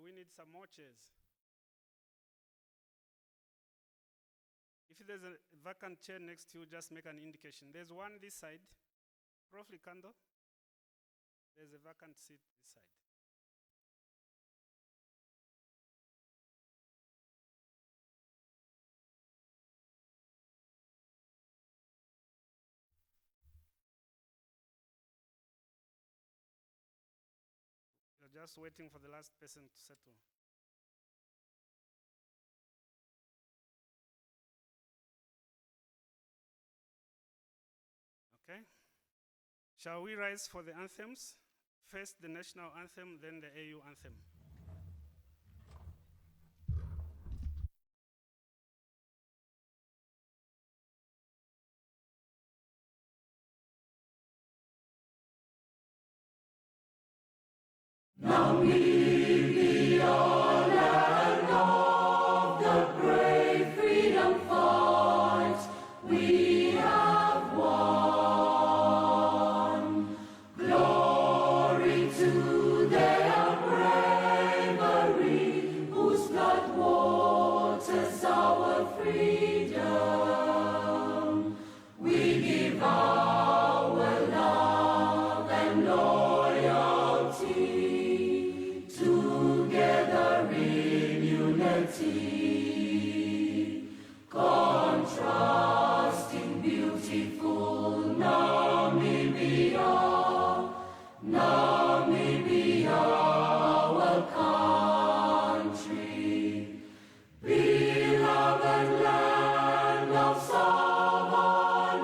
we need some more chairs? If there's a vacant chair next to you, just make an indication. There's one this side. Prof. Likando, there's a vacant seat this side. You're just waiting for the last person to settle. Okay. Shall we rise for the anthems? First the national anthem, then the AU anthem. Namibia, land of the brave freedom fight, we have won. Glory to their bravery, whose blood waters our freedom. We give our love and loyalty. Together in unity, contrasting beautiful Namibia, Namibia, our country, beloved land of savannas,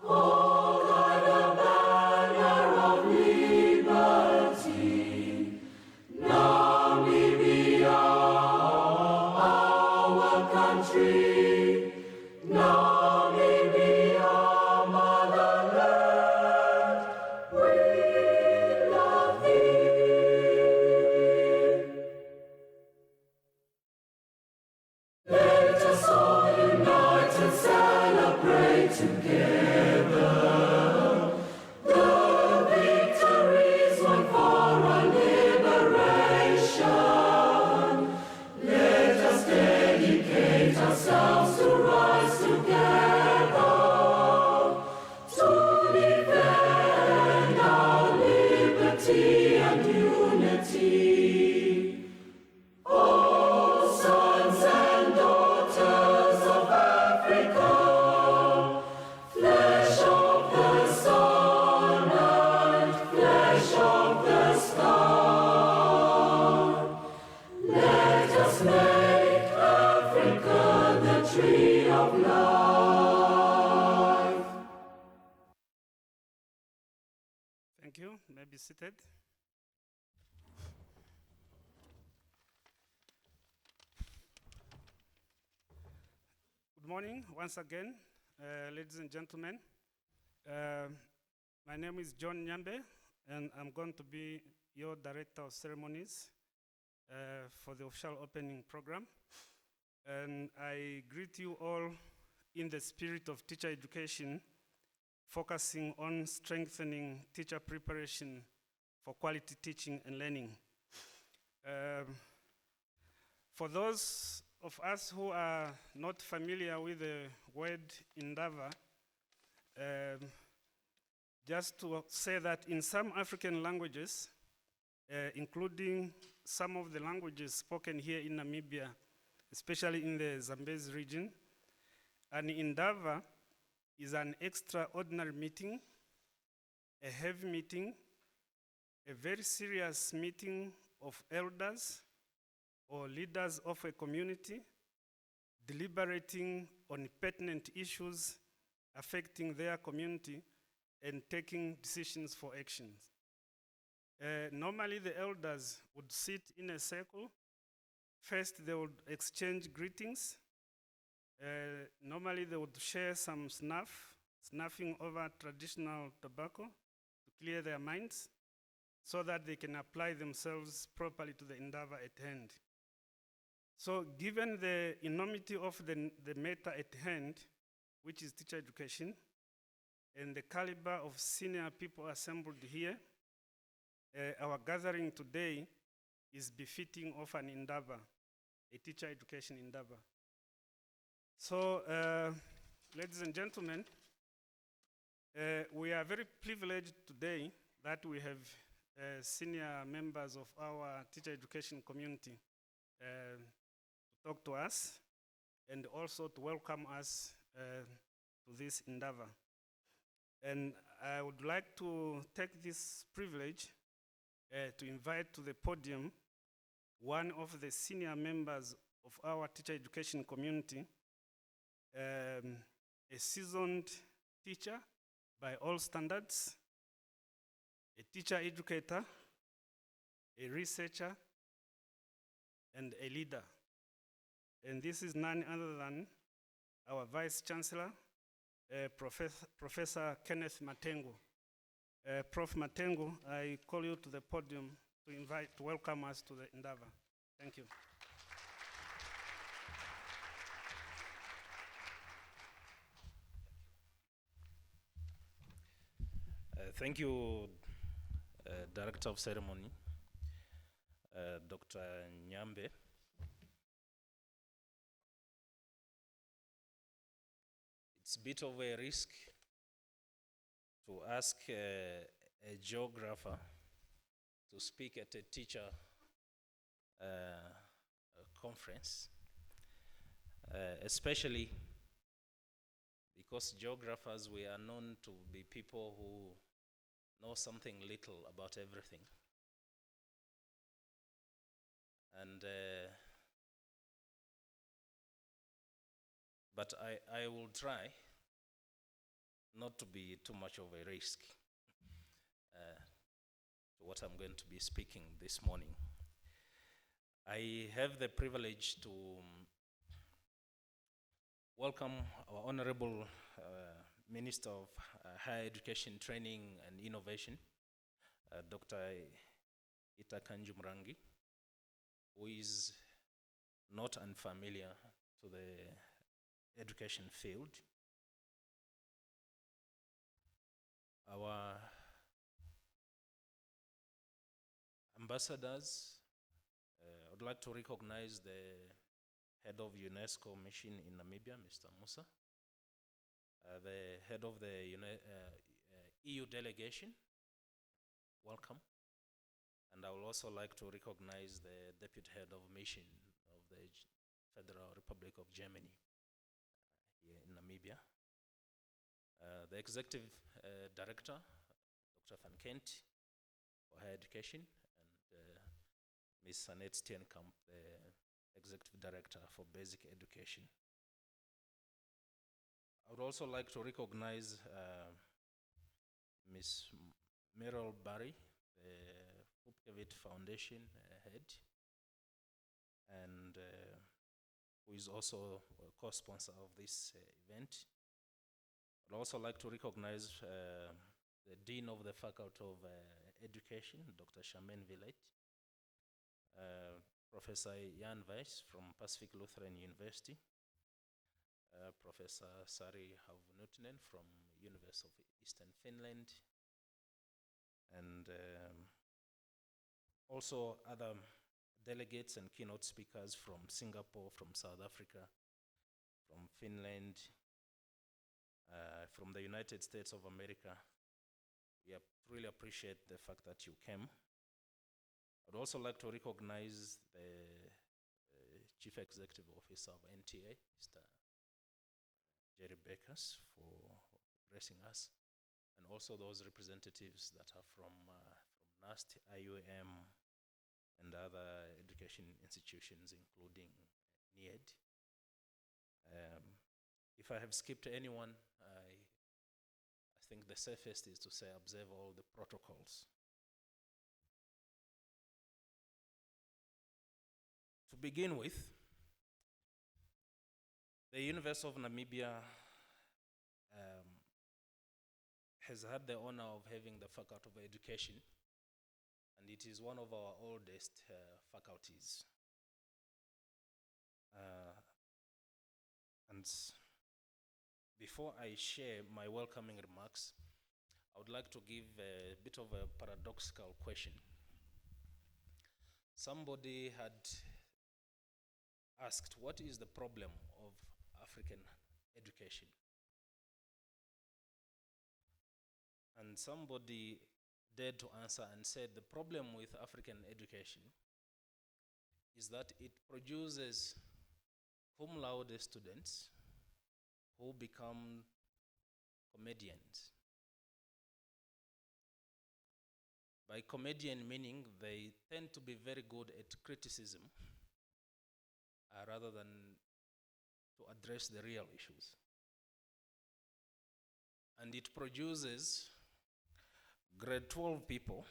hold high the banner of liberty. Namibia, our country, Namibia, motherland, we love thee. Let us all unite and celebrate together the victories won for our liberation. Let us dedicate ourselves to rise together to defend our liberty and unity. Oh, sons and daughters of Africa, flesh of the sun and flesh of the sky, let us make Africa the tree of life. Thank you. You may be seated. Good morning once again, ladies and gentlemen. My name is John Nyambe, and I'm going to be your Director of Ceremonies for the official opening program. And I greet you all in the spirit of teacher education, focusing on strengthening teacher preparation for quality teaching and learning. For those of us who are not familiar with the word Indaba, just to say that in some African languages, including some of the languages spoken here in Namibia, especially in the Zambezi region, an Indaba is an extraordinary meeting, a heavy meeting, a very serious meeting of elders or leaders of a community deliberating on pertinent issues affecting their community and taking decisions for actions. Normally the elders would sit in a circle. First they would exchange greetings. Normally they would share some snuffing over traditional tobacco to clear their minds so that they can apply themselves properly to the Indaba at hand. So given the enormity of the matter at hand, which is teacher education, and the caliber of senior people assembled here, our gathering today is befitting of an Indaba, a teacher education Indaba. So, ladies and gentlemen, we are very privileged today that we have senior members of our teacher education community to talk to us and also to welcome us to this endeavor. And I would like to take this privilege to invite to the podium one of the senior members of our teacher education community, a seasoned teacher by all standards, a teacher educator, a researcher, and a leader. And this is none other than our Vice Chancellor, Professor Kenneth Matengo. Prof. Matengo, I call you to the podium to welcome us to the endeavor. Thank you. Thank you, Director of Ceremony, Dr. Nyambe. It's a bit of a risk to ask a geographer to speak at a teacher conference, especially because geographers, we are known to be people who know something little about everything. And but I will try not to be too much of a risk to what I'm going to be speaking this morning. I have the privilege to welcome our Honorable Minister of Higher Education, Training and Innovation, Dr. Itakanju Mrangi, who is not unfamiliar to the education field. Our ambassadors, I would like to recognize the head of UNESCO mission in Namibia, Mr. Musa, the head of the EU delegation, welcome. And I would also like to recognize the deputy head of mission of the Federal Republic of Germany here in Namibia. The executive director, Dr. Van Kent, for higher education, and Ms. Sanet Steenkamp, the executive director for basic education. I would also like to recognize Ms. Meryl Barry, the Upkevit Foundation head, and who is also a co-sponsor of this event. I'd also like to recognize the Dean of the Faculty of Education, Dr. Charmaine Villet, Professor Jan Weiss from Pacific Lutheran University, Professor Sari Havunutunen from University of Eastern Finland, and also other delegates and keynote speakers from Singapore, from South Africa, from Finland, from the United States of America. We really appreciate the fact that you came. I'd also like to recognize the Chief Executive Officer of NTA, Mr. Jerry Bakers, for gracing us, and also those representatives that are from NAST, IUM, and other education institutions, including NIED. If I have skipped anyone, I think the safest is to say observe all the protocols. To begin with, the University of Namibia has had the honor of having the Faculty of Education, and it is one of our oldest faculties. And before I share my welcoming remarks, I would like to give a bit of a paradoxical question. somebody had asked, what is the problem of African education? And somebody dared to answer and said the problem with African education is that it produces cum laude students who become comedians. By comedian meaning they tend to be very good at criticism rather than to address the real issues. And it produces grade 12 people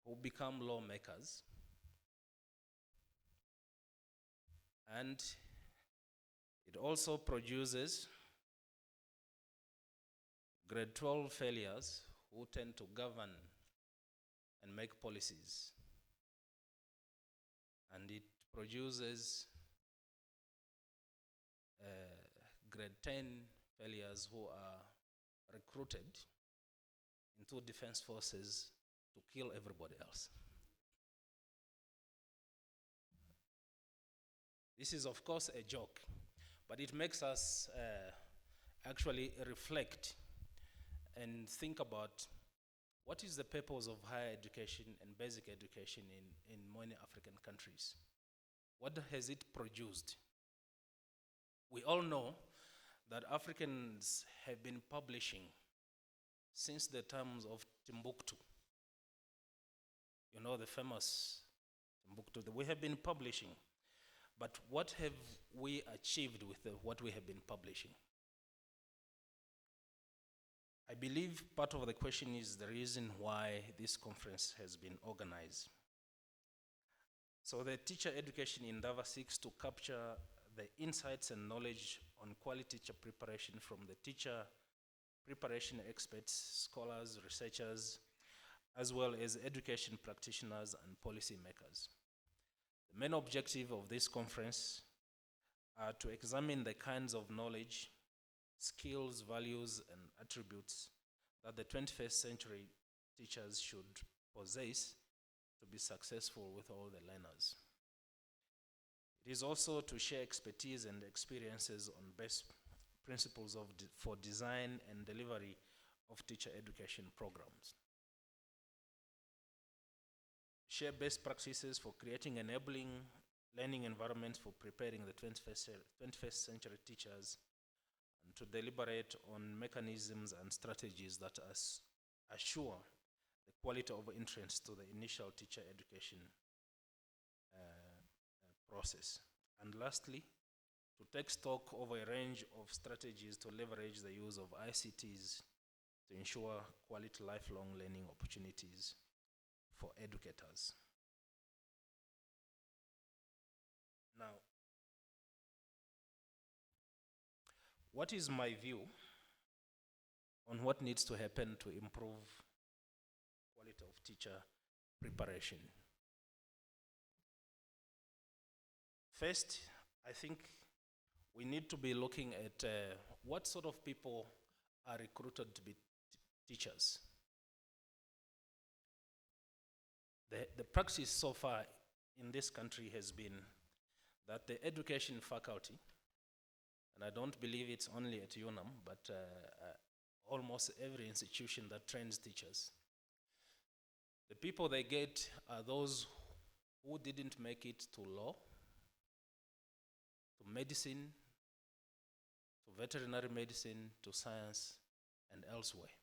who become lawmakers, and it also produces grade 12 failures who tend to govern and make policies. And it produces grade 10 failures who are recruited into defense forces to kill everybody else. This is, of course, a joke, but it makes us actually reflect and think about what is the purpose of higher education and basic education in many African countries. What has it produced? We all know that Africans have been publishing since the times of Timbuktu. You know, the famous Timbuktu. We have been publishing. But what have we achieved with what we have been publishing? I believe part of the question is the reason why this conference has been organized. So the teacher education endeavor seeks to capture the insights and knowledge on quality teacher preparation from the teacher preparation experts, scholars, researchers, as well as education practitioners and policy makers. The main objective of this conference are to examine the kinds of knowledge, skills, values, and attributes that the 21st century teachers should possess to be successful with all the learners. It is also to share expertise and experiences on best principles for design and delivery of teacher education programs. Share best practices for creating enabling learning environments for preparing the 21st century teachers, and to deliberate on mechanisms and strategies that assure the quality of entrance to the initial teacher education process. And lastly, to take stock of a range of strategies to leverage the use of ICTs to ensure quality lifelong learning opportunities for educators. Now, what is my view on what needs to happen to improve quality of teacher preparation? First, I think we need to be looking at what sort of people are recruited to be teachers. The practice so far in this country has been that the education faculty, and I don't believe it's only at UNAM, but almost every institution that trains teachers, the people they get are those who didn't make it to law, to medicine, to veterinary medicine, to science, and elsewhere.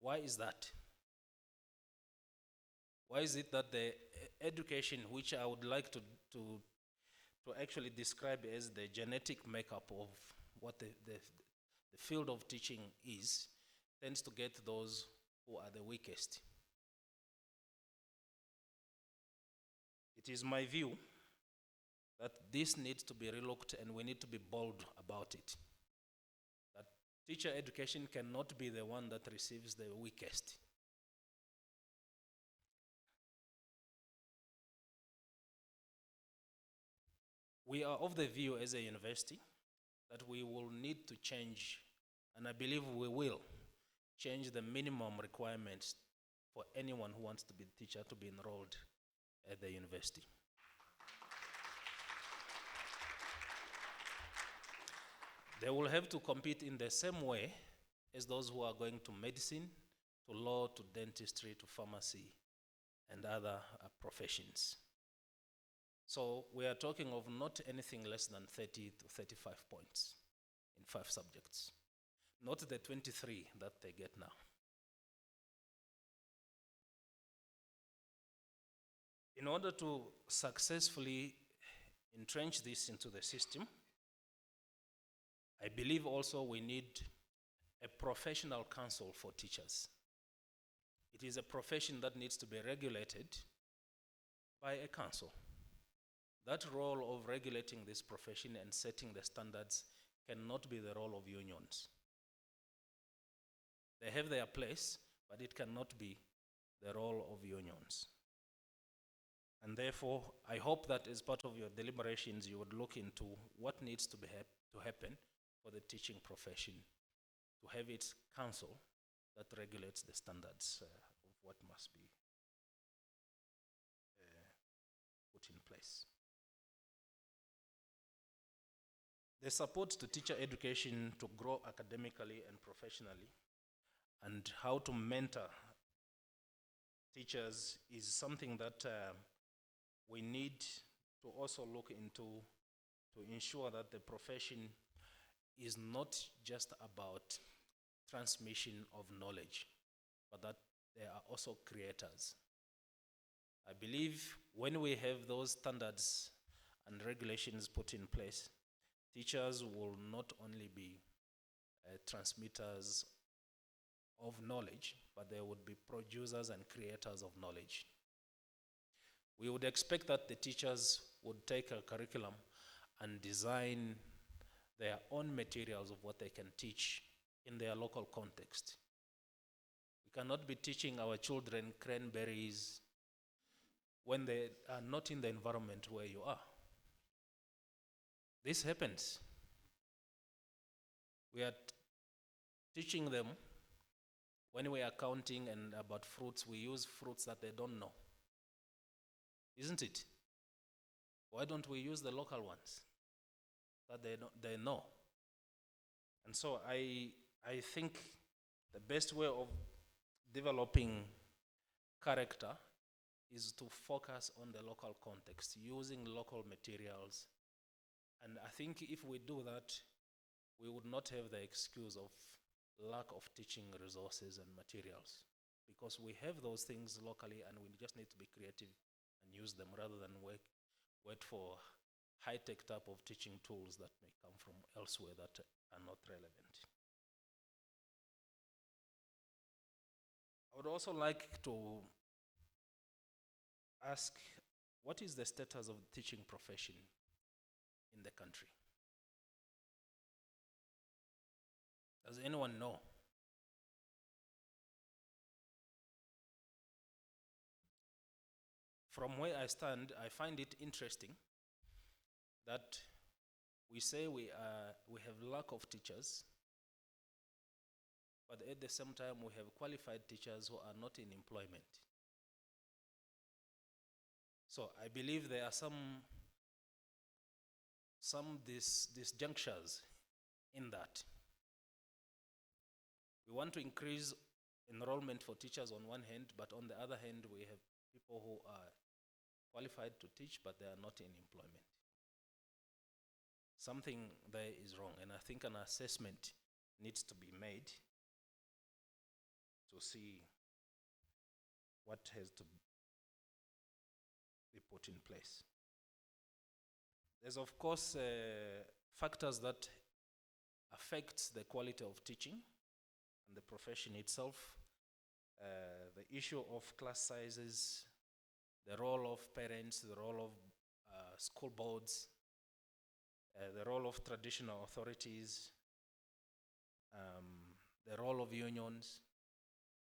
Why is that? Why is it that the education, which I would like to actually describe as the genetic makeup of what the field of teaching is, tends to get those who are the weakest? It is my view that this needs to be relooked and we need to be bold about it. That teacher education cannot be the one that receives the weakest. We are of the view as a university that we will need to change, and I believe we will, change the minimum requirements for anyone who wants to be a teacher to be enrolled at the university. They will have to compete in the same way as those who are going to medicine, to law, to dentistry, to pharmacy, and other professions. So we are talking of not anything less than 30 to 35 points in 5 subjects, not the 23 that they get now. In order to successfully entrench this into the system, I believe also we need a professional council for teachers. It is a profession that needs to be regulated by a council. That role of regulating this profession and setting the standards cannot be the role of unions. They have their place, but it cannot be the role of unions. And therefore, I hope that as part of your deliberations, you would look into what needs to happen for the teaching profession, to have its council that regulates the standards of what must be put in place. The support to teacher education to grow academically and professionally, and how to mentor teachers is something that we need to also look into, to ensure that the profession is not just about transmission of knowledge, but that they are also creators. I believe when we have those standards and regulations put in place, teachers will not only be transmitters of knowledge, but they would be producers and creators of knowledge. We would expect that the teachers would take a curriculum and design their own materials of what they can teach in their local context. We cannot be teaching our children cranberries when they are not in the environment where you are. This happens. We are teaching them when we are counting and about fruits, we use fruits that they don't know. Isn't it? Why don't we use the local ones that they know? And so I think the best way of developing character is to focus on the local context, using local materials. And I think if we do that, we would not have the excuse of lack of teaching resources and materials, because we have those things locally and we just need to be creative and use them rather than wait for high-tech type of teaching tools that may come from elsewhere that are not relevant. I would also like to ask, what is the status of the teaching profession in the country? Does anyone know? From where I stand, I find it interesting that we say we have lack of teachers, but at the same time we have qualified teachers who are not in employment. So I believe there are some disjunctures in that. We want to increase enrollment for teachers on one hand, but on the other hand, we have people who are qualified to teach, but they are not in employment. Something there is wrong, and I think an assessment needs to be made to see what has to be put in place. There's, of course, factors that affect the quality of teaching and the profession itself. The issue of class sizes, the role of parents, the role of school boards, the role of traditional authorities, the role of unions,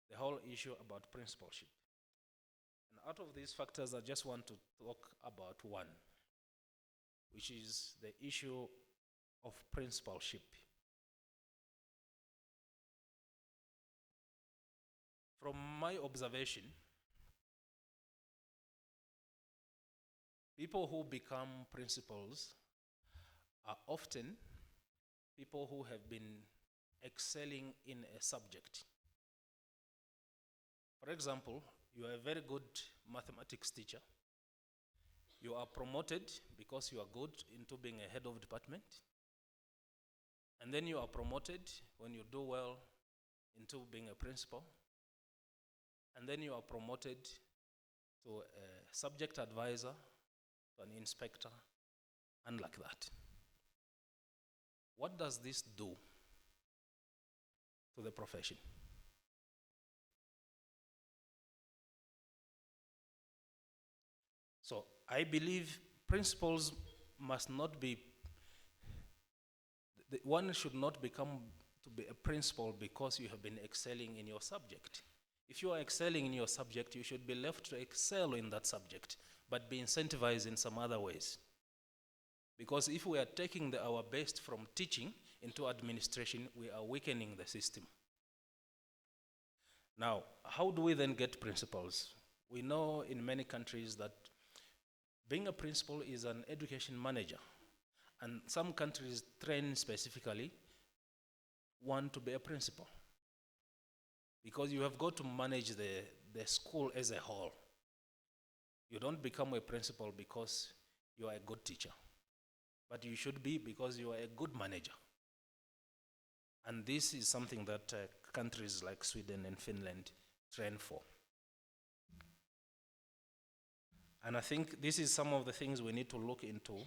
the whole issue about principalship. And out of these factors, I just want to talk about one, which is the issue of principalship. From my observation, people who become principals are often people who have been excelling in a subject. For example, you are a very good mathematics teacher. You are promoted because you are good into being a head of department. And then you are promoted when you do well into being a principal. And then you are promoted to a subject advisor, to an inspector, and like that. What does this do to the profession? So I believe principals must not be, one should not become to be a principal because you have been excelling in your subject. If you are excelling in your subject, you should be left to excel in that subject, but be incentivized in some other ways. Because if we are taking our best from teaching into administration, we are weakening the system. Now, how do we then get principals? We know in many countries that being a principal is an education manager. And some countries train specifically one to be a principal. Because you have got to manage the school as a whole. You don't become a principal because you are a good teacher. But you should be because you are a good manager. And this is something that countries like Sweden and Finland train for. And I think this is some of the things we need to look into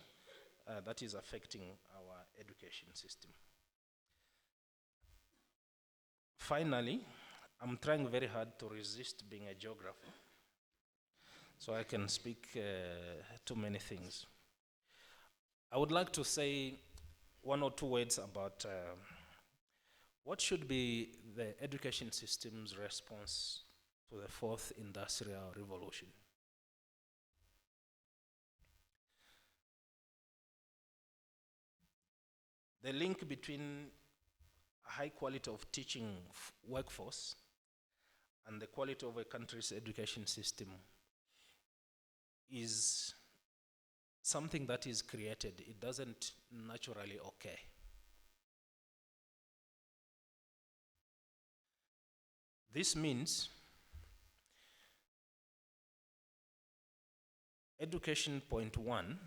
that is affecting our education system. Finally, I'm trying very hard to resist being a geographer, so I can speak too many things. I would like to say one or two words about what should be the education system's response to the fourth industrial revolution. The link between a high quality of teaching workforce and the quality of a country's education system is something that is created. It doesn't naturally occur. This means education point one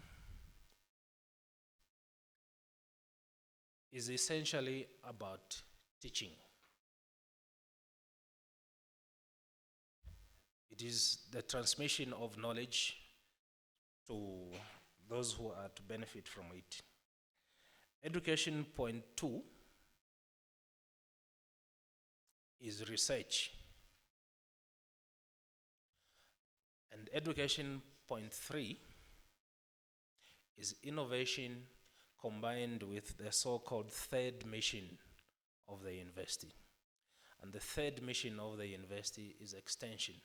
is essentially about teaching. It is the transmission of knowledge to those who are to benefit from it. Education point two is research. And education point three is innovation combined with the so-called third mission of the university. And the third mission of the university is extension,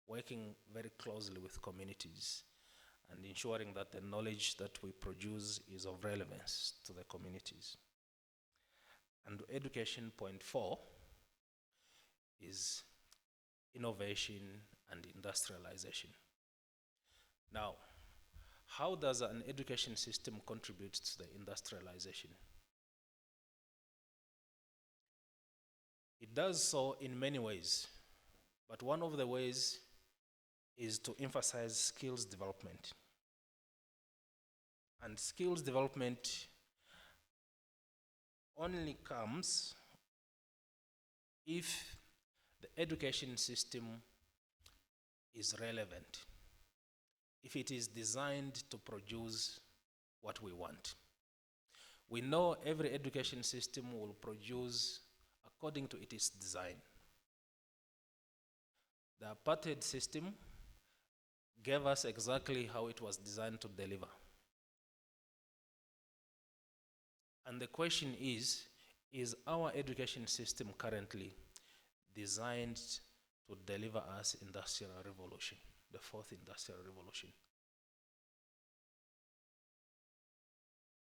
working very closely with communities and ensuring that the knowledge that we produce is of relevance to the communities. And education point four is innovation and industrialization. Now, how does an education system contribute to the industrialization? It does so in many ways, but one of the ways is to emphasize skills development. And skills development only comes if the education system is relevant, if it is designed to produce what we want. We know every education system will produce according to its design. The apartheid system gave us exactly how it was designed to deliver. And the question is our education system currently designed to deliver us industrial revolution, the fourth industrial revolution?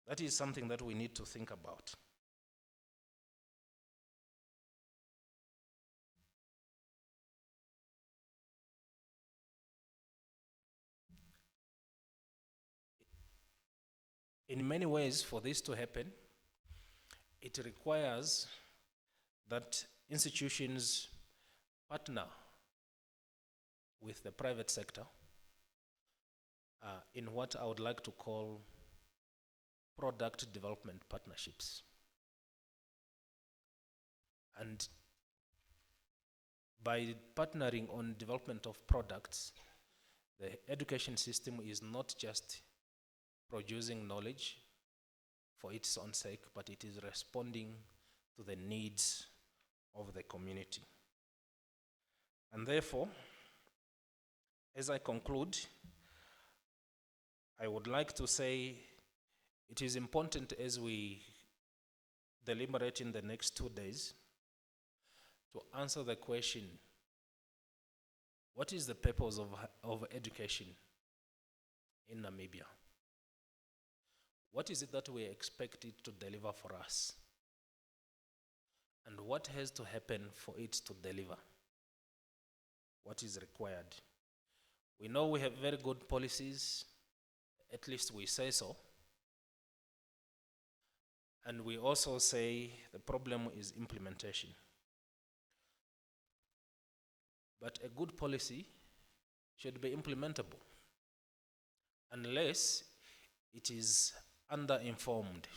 That is something that we need to think about. in many ways, for this to happen, it requires that institutions partner with the private sector in what I would like to call product development partnerships. And by partnering on development of products, the education system is not just producing knowledge for its own sake, but it is responding to the needs of the community. And therefore, as I conclude, I would like to say it is important as we deliberate in the next 2 days to answer the question, what is the purpose of education in Namibia? What is it that we expect it to deliver for us? And what has to happen for it to deliver? What is required? We know we have very good policies, at least we say so. And we also say the problem is implementation. But a good policy should be implementable unless it is under-informed.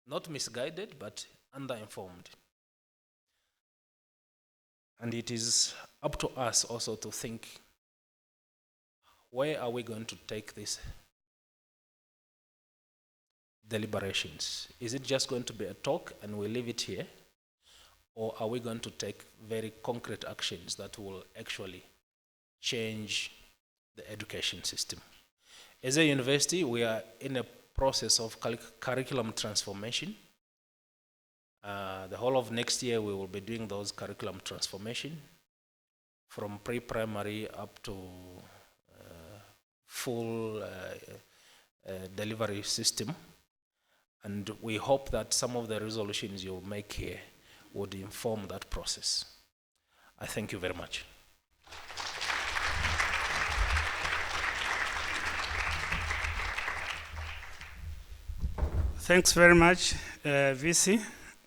Not misguided, but under-informed. And it is up to us also to think, where are we going to take these deliberations? Is it just going to be a talk and we leave it here? Or are we going to take very concrete actions that will actually change the education system? As a university, we are in a process of curriculum transformation. The whole of next year, we will be doing those curriculum transformation from pre-primary up to full delivery system. And we hope that some of the resolutions you'll make here would inform that process. I thank you very much. Thanks very much, VC.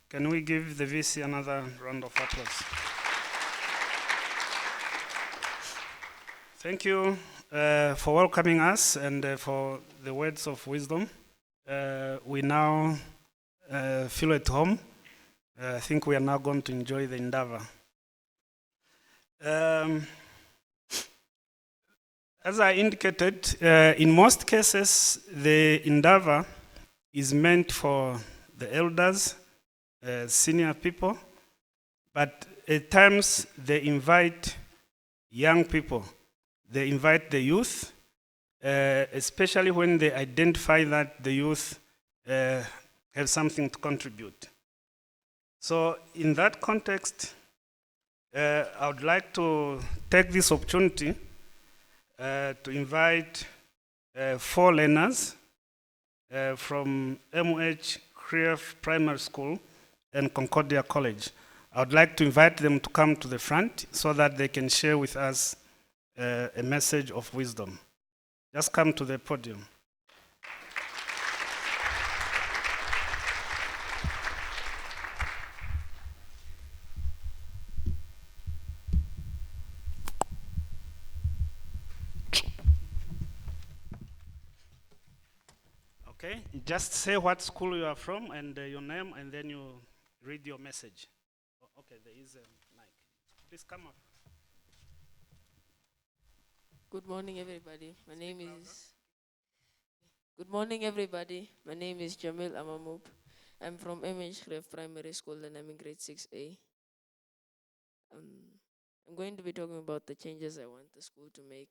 Can we give the VC another round of applause? Thank you for welcoming us and for the words of wisdom. We now feel at home. I think we are now going to enjoy the Indaba. As I indicated, in most cases, the Indaba is meant for the elders, senior people, but at times they invite young people. They invite the youth, especially when they identify that the youth have something to contribute. So in that context, I would like to take this opportunity to invite 4 learners from MH Krief Primary School and Concordia College. I would like to invite them to come to the front so that they can share with us a message of wisdom. Just come to the podium. Okay, just say what school you are from and your name, and then you read your message. Okay, there is a mic. Please come up. Good morning, everybody. Good morning, everybody. My name is Jamil Amamoub. I'm from MH Krief Primary School and I'm in grade 6A. I'm going to be talking about the changes I want the school to make.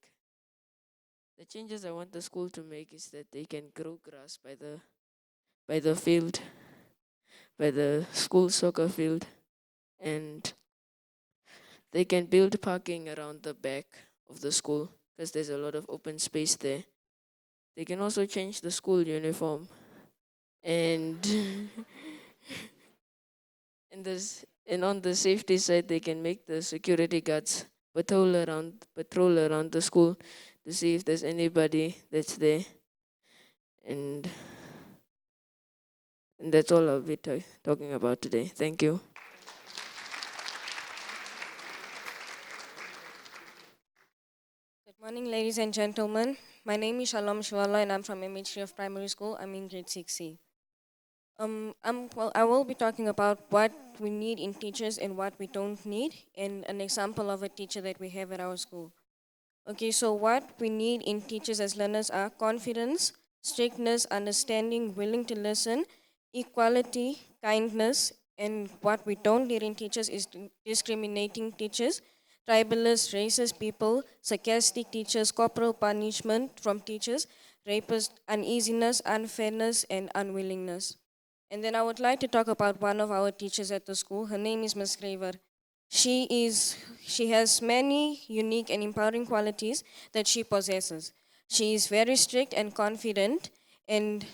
The changes I want the school to make is that they can grow grass by the field, by the school soccer field, and they can build parking around the back of the school because there's a lot of open space there. They can also change the school uniform, and and on the safety side, they can make the security guards patrol around the school to see if there's anybody that's there. And that's all I'll be talking about today. Thank you. Good morning, ladies and gentlemen. My name is Shalom Shwala and I'm from MHC of Primary School. I'm in grade 6C. I will be talking about what we need in teachers and what we don't need, and an example of a teacher that we have at our school. Okay, so what we need in teachers as learners are confidence, strictness, understanding, willing to listen, equality, kindness, and what we don't need in teachers is discriminating teachers, tribalists, racist people, sarcastic teachers, corporal punishment from teachers, rapists, uneasiness, unfairness, and unwillingness. And then I would like to talk about one of our teachers at the school. Her name is Ms. Graver. She has many unique and empowering qualities that she possesses. She is very strict and confident, and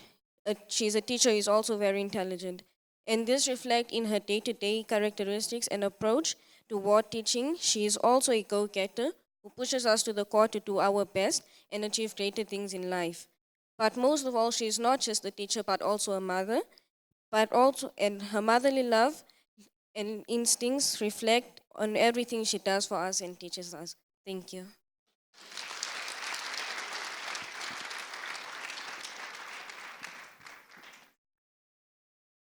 she's a teacher who is also very intelligent. And this reflects in her day-to-day characteristics and approach toward teaching. She is also a go-getter who pushes us to the core to do our best and achieve greater things in life. But most of all, she is not just a teacher, but also a mother. And her motherly love and instincts reflect on everything she does for us and teaches us. Thank you.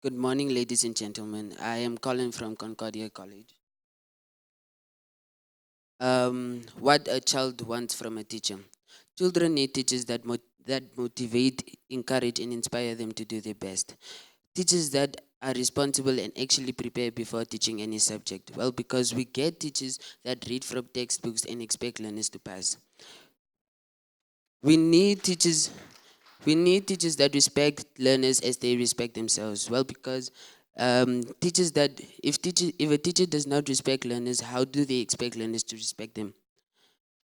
Good morning, ladies and gentlemen. I am Colin from Concordia College. What a child wants from a teacher. Children need teachers that motivate, encourage, and inspire them to do their best. Teachers that are responsible and actually prepare before teaching any subject. Well, because we get teachers that read from textbooks and expect learners to pass. We need teachers that respect learners as they respect themselves. Well, because teachers that if a teacher does not respect learners, how do they expect learners to respect them?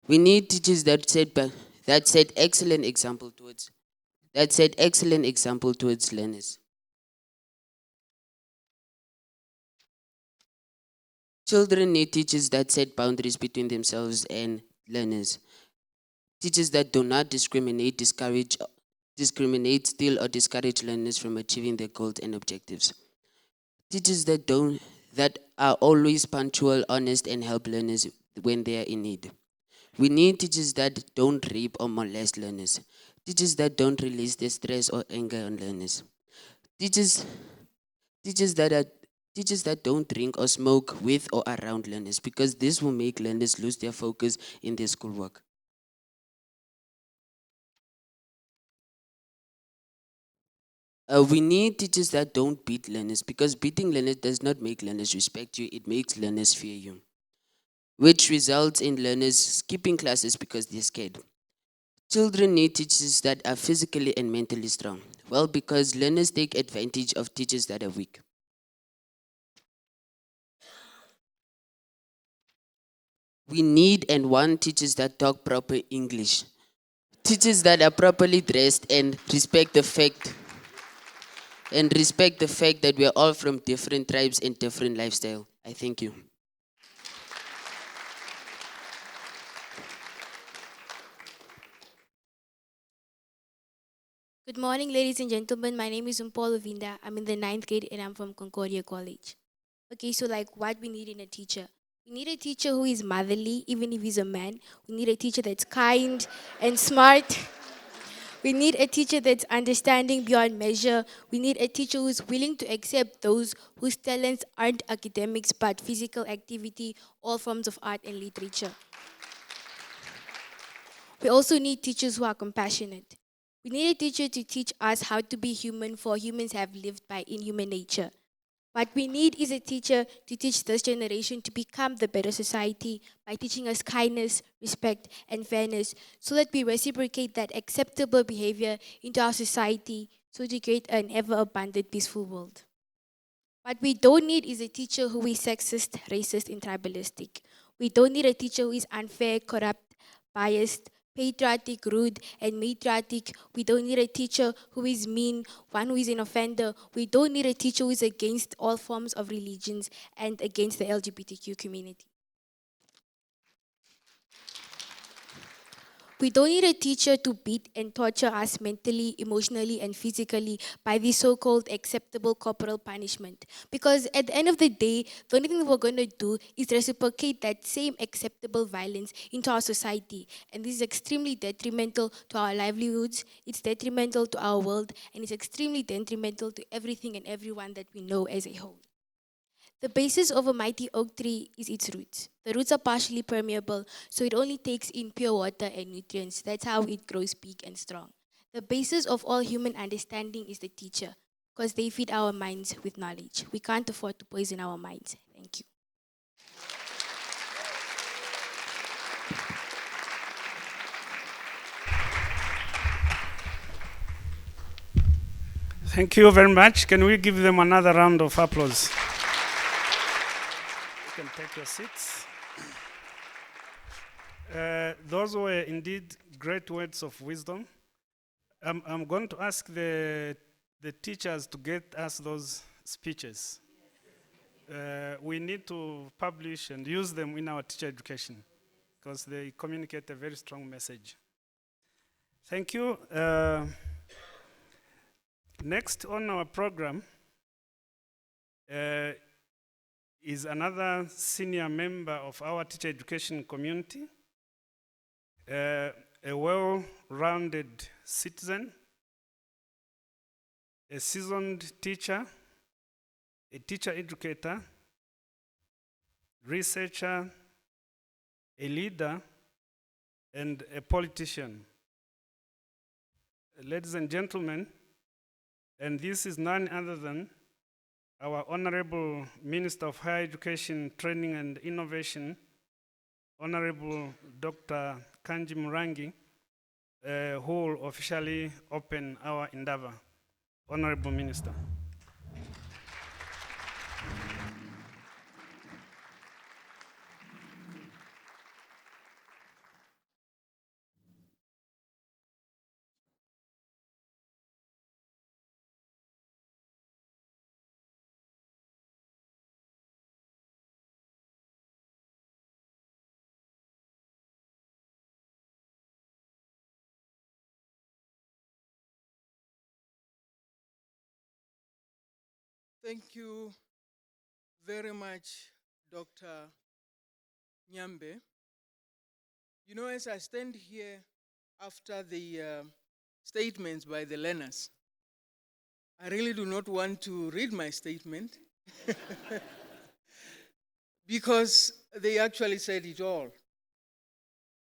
We need teachers that set excellent example towards learners. Children need teachers that set boundaries between themselves and learners. Teachers that do not discriminate, steal, or discourage learners from achieving their goals and objectives. Teachers that are always punctual, honest, and help learners when they are in need. We need teachers that don't rape or molest learners. Teachers that don't release their stress or anger on learners. Teachers that don't drink or smoke with or around learners, because this will make learners lose their focus in their schoolwork. We need teachers that don't beat learners, because beating learners does not make learners respect you, it makes learners fear you, which results in learners skipping classes because they're scared. Children need teachers that are physically and mentally strong. Well, because learners take advantage of teachers that are weak. We need and want teachers that talk proper English. Teachers that are properly dressed and respect the fact that we are all from different tribes and different lifestyle. I thank you. Good morning, ladies and gentlemen. My name is Umpolo Vinda. I'm in the 9th grade and I'm from Concordia College. Okay, so what we need in a teacher. We need a teacher who is motherly, even if he's a man. We need a teacher that's kind and smart. We need a teacher that's understanding beyond measure. We need a teacher who's willing to accept those whose talents aren't academics but physical activity, all forms of art and literature. We also need teachers who are compassionate. We need a teacher to teach us how to be human, for humans have lived by inhuman nature. What we need is a teacher to teach this generation to become the better society by teaching us kindness, respect, and fairness, so that we reciprocate that acceptable behavior into our society, so to create an ever-abundant, peaceful world. What we don't need is a teacher who is sexist, racist, and tribalistic. We don't need a teacher who is unfair, corrupt, biased, patriotic, rude, and matriarchic. We don't need a teacher who is mean, one who is an offender. We don't need a teacher who is against all forms of religions and against the LGBTQ community. We don't need a teacher to beat and torture us mentally, emotionally, and physically by the so-called acceptable corporal punishment. Because at the end of the day, the only thing that we're going to do is reciprocate that same acceptable violence into our society. And this is extremely detrimental to our livelihoods, it's detrimental to our world, and it's extremely detrimental to everything and everyone that we know as a whole. The basis of a mighty oak tree is its roots. The roots are partially permeable, so it only takes in pure water and nutrients. That's how it grows big and strong. The basis of all human understanding is the teacher, because they feed our minds with knowledge. We can't afford to poison our minds. Thank you. Thank you very much. Can we give them another round of applause? You can take your seats. Those were indeed great words of wisdom. I'm going to ask the teachers to get us those speeches. We need to publish and use them in our teacher education because they communicate a very strong message. Thank you. Next on our program is another senior member of our teacher education community, a well-rounded citizen, a seasoned teacher, a teacher educator, researcher, a leader, and a politician. Ladies and gentlemen, and this is none other than our Honorable Minister of Higher Education, Training and Innovation, Honorable Dr. Kanji Murangi, who will officially open our Indaba. Honorable Minister. Thank you very much, Dr. Nyambe. You know, as I stand here after the statements by the learners, I really do not want to read my statement because they actually said it all.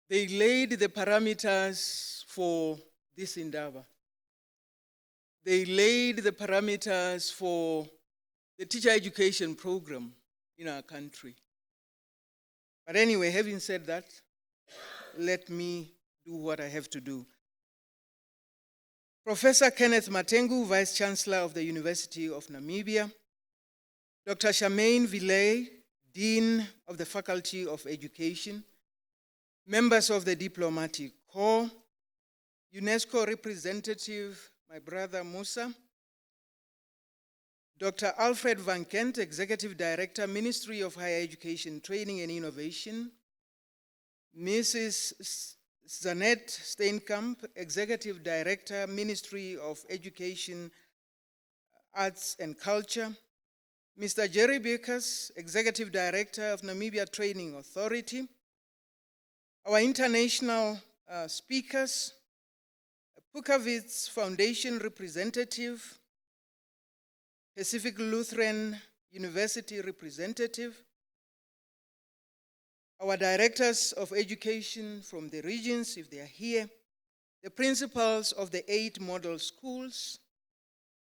They laid the parameters for this Indaba. They laid the parameters for the teacher education program in our country. But anyway, having said that, let me do what I have to do. Professor Kenneth Matengu, Vice Chancellor of the University of Namibia, Dr. Charmaine Villay, Dean of the Faculty of Education, members of the Diplomatic Corps, UNESCO representative, my brother Musa, Dr. Alfred Van Kent, Executive Director, Ministry of Higher Education, Training and Innovation, Mrs. Zanette Steenkamp, Executive Director, Ministry of Education, Arts and Culture, Mr. Jerry Beckers, Executive Director of Namibia Training Authority, our international speakers, Pukavitz Foundation representative, Pacific Lutheran University representative, our directors of education from the regions, if they are here, the principals of the 8 model schools,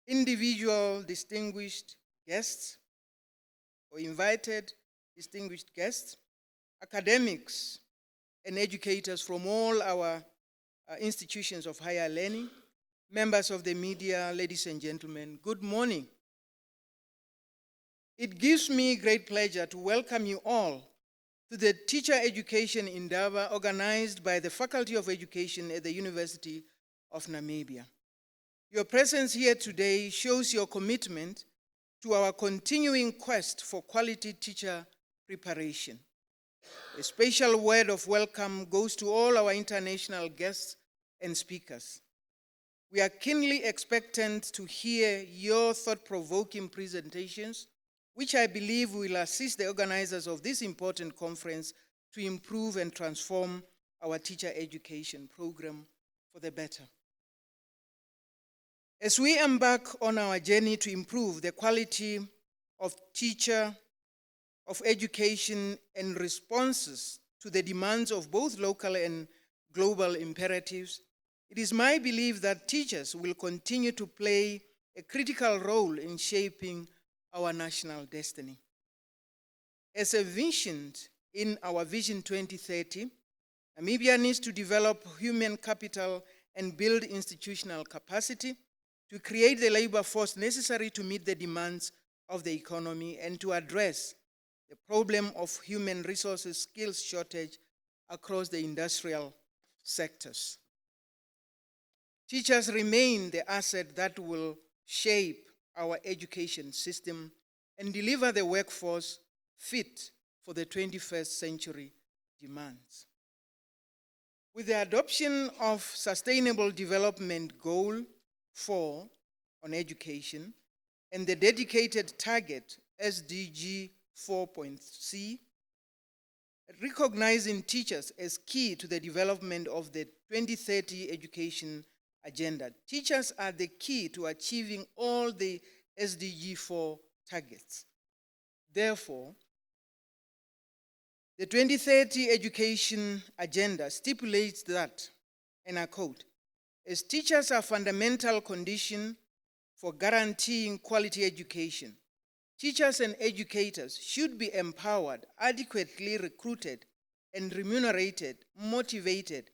individual distinguished guests or invited distinguished guests, academics and educators from all our institutions of higher learning, members of the media, ladies and gentlemen, good morning. It gives me great pleasure to welcome you all to the Teacher Education Indaba organized by the Faculty of Education at the University of Namibia. Your presence here today shows your commitment to our continuing quest for quality teacher preparation. A special word of welcome goes to all our international guests and speakers. We are keenly expectant to hear your thought-provoking presentations, which I believe will assist the organizers of this important conference to improve and transform our teacher education program for the better. As we embark on our journey to improve the quality of education and responses to the demands of both local and global imperatives, it is my belief that teachers will continue to play a critical role in shaping our national destiny. As envisioned in our Vision 2030, Namibia needs to develop human capital and build institutional capacity to create the labor force necessary to meet the demands of the economy and to address the problem of human resources skills shortage across the industrial sectors. Teachers remain the asset that will shape our education system and deliver the workforce fit for the 21st century demands. With the adoption of Sustainable Development Goal 4 on education and the dedicated target SDG 4.C, recognizing teachers as key to the development of the 2030 education agenda. Teachers are the key to achieving all the SDG 4 targets. Therefore, the 2030 education agenda stipulates that, and I quote, as teachers are a fundamental condition for guaranteeing quality education, teachers and educators should be empowered, adequately recruited and remunerated, motivated,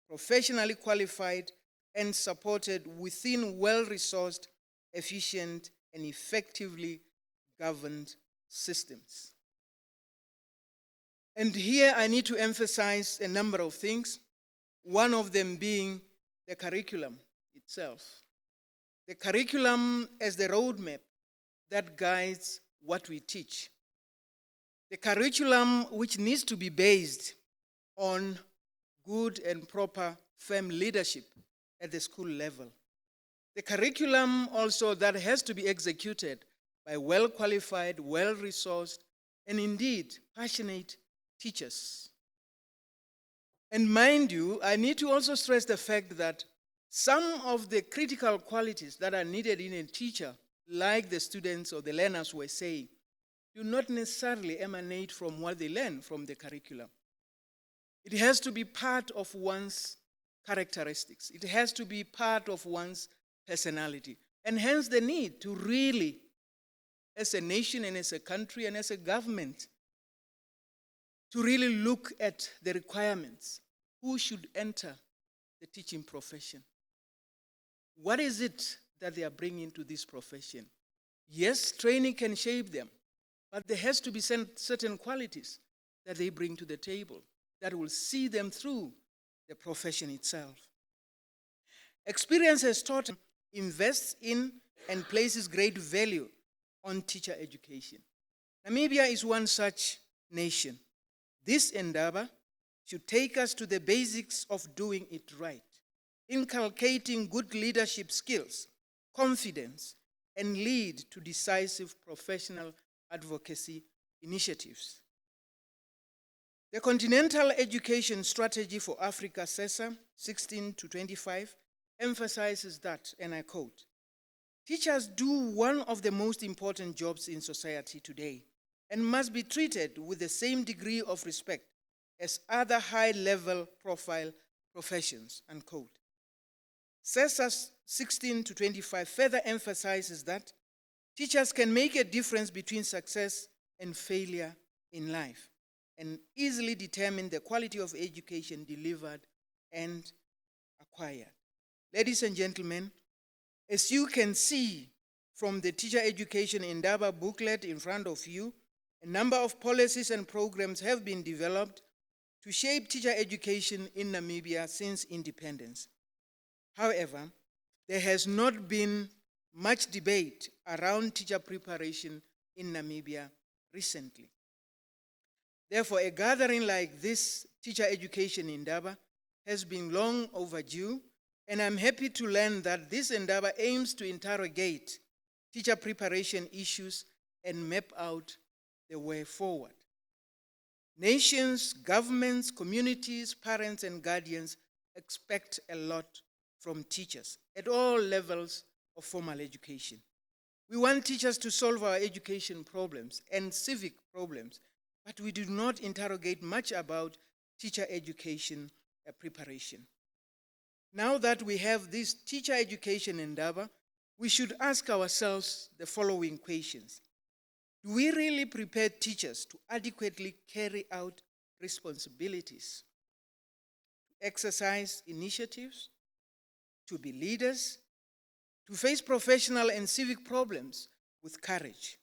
professionally qualified, and supported within well-resourced, efficient, and effectively governed systems. And here I need to emphasize a number of things, one of them being the curriculum itself. The curriculum as the roadmap that guides what we teach. The curriculum which needs to be based on good and proper firm leadership at the school level. The curriculum also that has to be executed by well-qualified, well-resourced, and indeed passionate teachers. And mind you, I need to also stress the fact that some of the critical qualities that are needed in a teacher, like the students or the learners were saying, do not necessarily emanate from what they learn from the curriculum. It has to be part of one's characteristics. It has to be part of one's personality. And hence the need to really, as a nation and as a country and as a government, to really look at the requirements. Who should enter the teaching profession? What is it that they are bringing to this profession? Yes, training can shape them, but there has to be certain qualities that they bring to the table that will see them through the profession itself. Experience has taught invests in and places great value on teacher education. Namibia is one such nation. This Indaba should take us to the basics of doing it right, inculcating good leadership skills, confidence, and lead to decisive professional advocacy initiatives. The Continental Education Strategy for Africa, CESA 16 to 25, emphasizes that, and I quote, teachers do one of the most important jobs in society today and must be treated with the same degree of respect as other high-level profile professions, unquote. CESA 16 to 25 further emphasizes that teachers can make a difference between success and failure in life and easily determine the quality of education delivered and acquired. Ladies and gentlemen, as you can see from the Teacher Education Indaba booklet in front of you, a number of policies and programs have been developed to shape teacher education in Namibia since independence. However, there has not been much debate around teacher preparation in Namibia recently. Therefore, a gathering like this, Teacher Education Indaba, has been long overdue, and I'm happy to learn that this Indaba aims to interrogate teacher preparation issues and map out the way forward. Nations, governments, communities, parents, and guardians expect a lot from teachers at all levels of formal education. We want teachers to solve our education problems and civic problems, but we do not interrogate much about teacher education preparation. Now that we have this teacher education endeavor, we should ask ourselves the following questions. Do we really prepare teachers to adequately carry out responsibilities, to exercise initiatives, to be leaders, to face professional and civic problems with courage?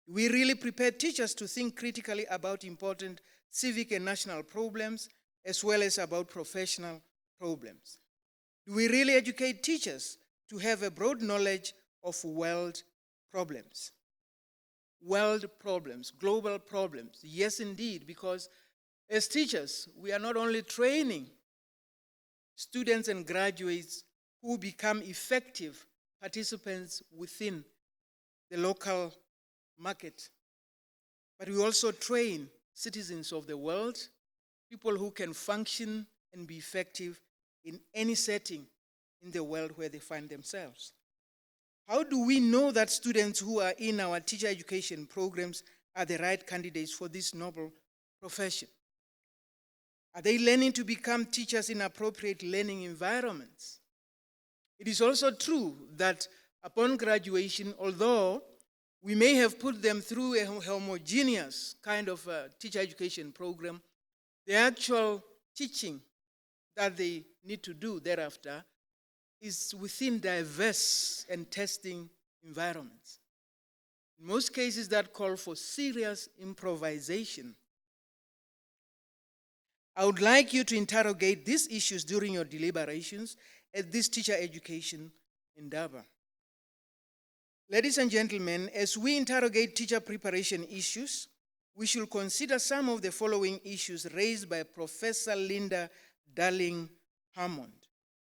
Do we really prepare teachers to think critically about important civic and national problems as well as about professional problems? Do we really educate teachers to have a broad knowledge of world problems? World problems, global problems. Yes, indeed, because as teachers, we are not only training students and graduates who become effective participants within the local market, but we also train citizens of the world, people who can function and be effective in any setting in the world where they find themselves. How do we know that students who are in our teacher education programs are the right candidates for this noble profession? Are they learning to become teachers in appropriate learning environments? It is also true that upon graduation, although we may have put them through a homogeneous kind of teacher education program, the actual teaching that they need to do thereafter is within diverse and testing environments. In most cases, that call for serious improvisation. I would like you to interrogate these issues during your deliberations at this teacher education endeavor. Ladies and gentlemen, as we interrogate teacher preparation issues, we should consider some of the following issues raised by Professor Linda Darling Hammond,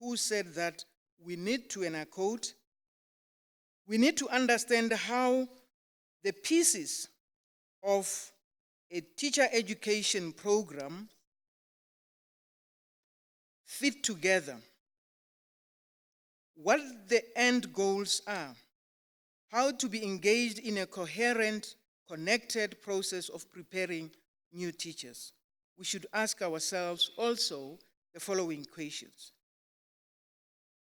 who said that we need to, and I quote, we need to understand how the pieces of a teacher education program fit together, what the end goals are, how to be engaged in a coherent, connected process of preparing new teachers. We should ask ourselves also the following questions.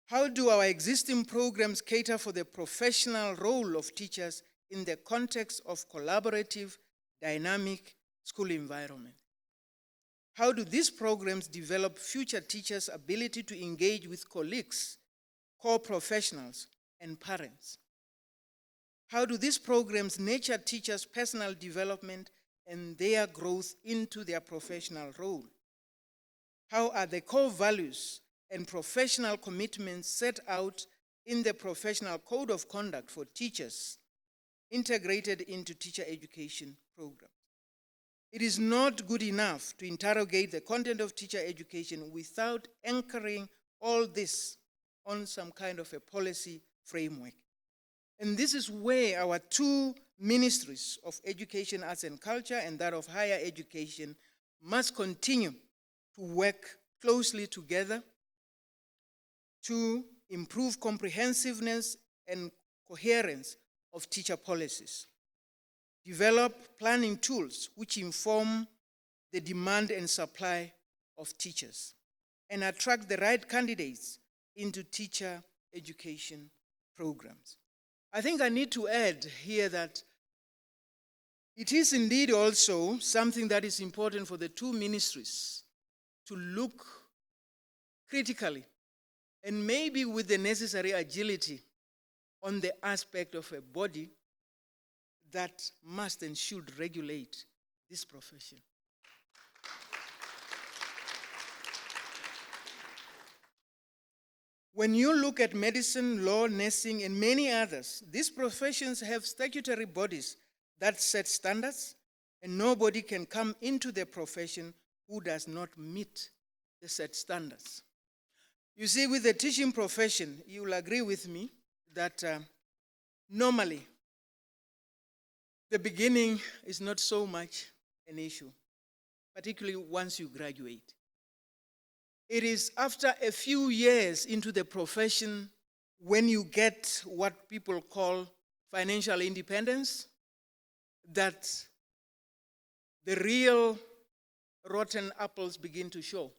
How do our existing programs cater for the professional role of teachers in the context of collaborative, dynamic school environment? How do these programs develop future teachers' ability to engage with colleagues, core professionals, and parents? How do these programs nurture teachers' personal development and their growth into their professional role? How are the core values and professional commitments set out in the Professional Code of Conduct for Teachers integrated into teacher education programs? It is not good enough to interrogate the content of teacher education without anchoring all this on some kind of a policy framework. And this is where our two ministries of education, arts and culture, and that of higher education must continue to work closely together to improve comprehensiveness and coherence of teacher policies, develop planning tools which inform the demand and supply of teachers, and attract the right candidates into teacher education programs. I think I need to add here that it is indeed also something that is important for the two ministries to look critically and maybe with the necessary agility on the aspect of a body that must and should regulate this profession. When you look at medicine, law, nursing, and many others, these professions have statutory bodies that set standards and nobody can come into the profession who does not meet the set standards. You see, with the teaching profession, you will agree with me that normally the beginning is not so much an issue, particularly once you graduate. It is after a few years into the profession when you get what people call financial independence that the real rotten apples begin to show.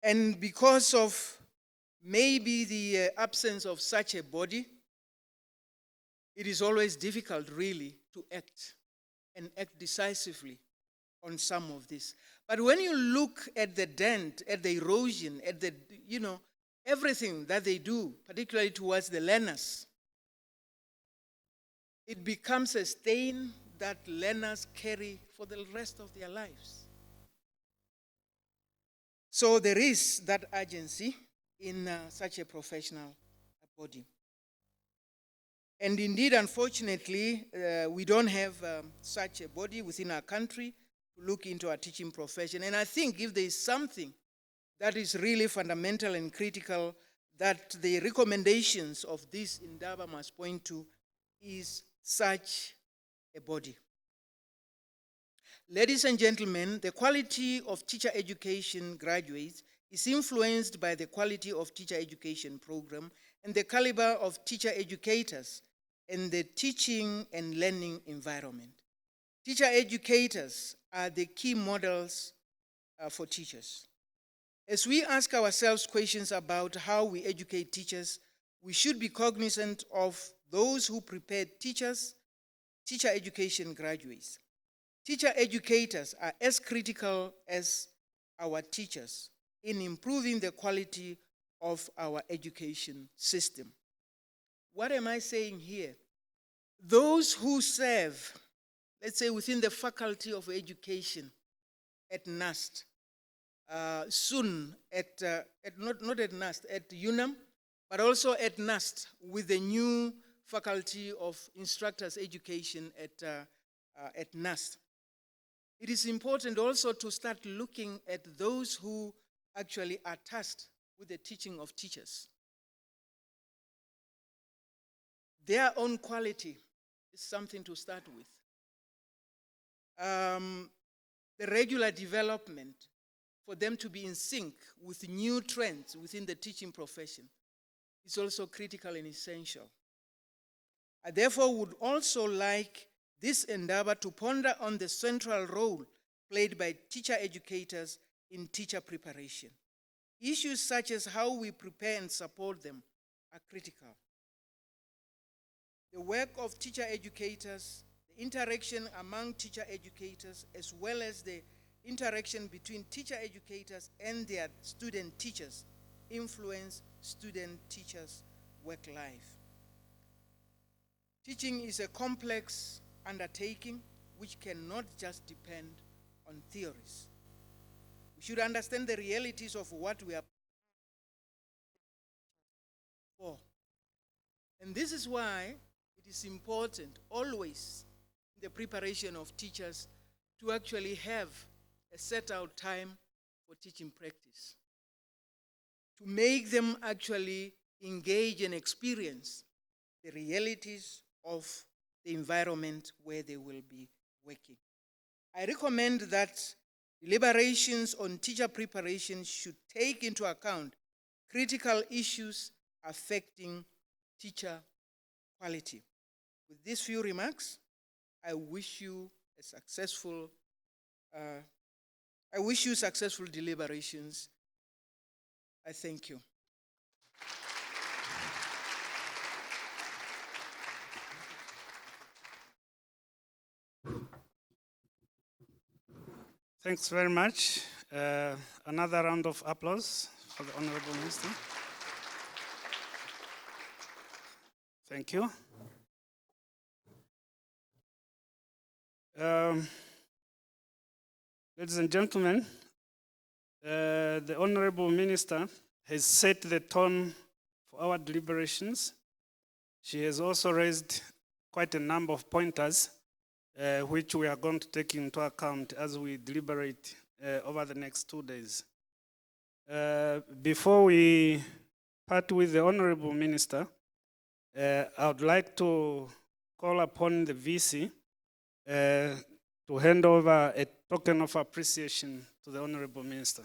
And because of maybe the absence of such a body, it is always difficult really to act and act decisively on some of this. But when you look at the dent, at the erosion, at the, everything that they do, particularly towards the learners, it becomes a stain that learners carry for the rest of their lives. So there is that urgency in such a professional body. And indeed, unfortunately, we don't have such a body within our country to look into our teaching profession. And I think if there is something that is really fundamental and critical that the recommendations of this Indaba must point to is such a body. Ladies and gentlemen, the quality of teacher education graduates is influenced by the quality of teacher education program and the caliber of teacher educators in the teaching and learning environment. Teacher educators are the key models for teachers. As we ask ourselves questions about how we educate teachers, we should be cognizant of those who prepare teachers, teacher education graduates. Teacher educators are as critical as our teachers in improving the quality of our education system. What am I saying here? Those who serve, let's say within the Faculty of Education at NUST, soon not at NUST, at UNAM, but also at NUST with the new Faculty of Instructors Education at NUST. It is important also to start looking at those who actually are tasked with the teaching of teachers. Their own quality is something to start with. The regular development for them to be in sync with new trends within the teaching profession is also critical and essential. I therefore would also like this Indaba to ponder on the central role played by teacher educators in teacher preparation. Issues such as how we prepare and support them are critical. The work of teacher educators, the interaction among teacher educators, as well as the interaction between teacher educators and their student teachers influence student teachers' work life. Teaching is a complex undertaking which cannot just depend on theories. We should understand the realities of what we are for. And this is why it is important always in the preparation of teachers to actually have a set out time for teaching practice, to make them actually engage and experience the realities of the environment where they will be working. I recommend that deliberations on teacher preparation should take into account critical issues affecting teacher quality. With these few remarks, I wish you successful deliberations. I thank you. Thanks very much. Another round of applause for the Honorable Minister. Thank you. Ladies and gentlemen, the Honorable Minister has set the tone for our deliberations. She has also raised quite a number of pointers which we are going to take into account as we deliberate over the next 2 days. Before we part with the Honorable Minister, I would like to call upon the VC to hand over a token of appreciation to the Honorable Minister.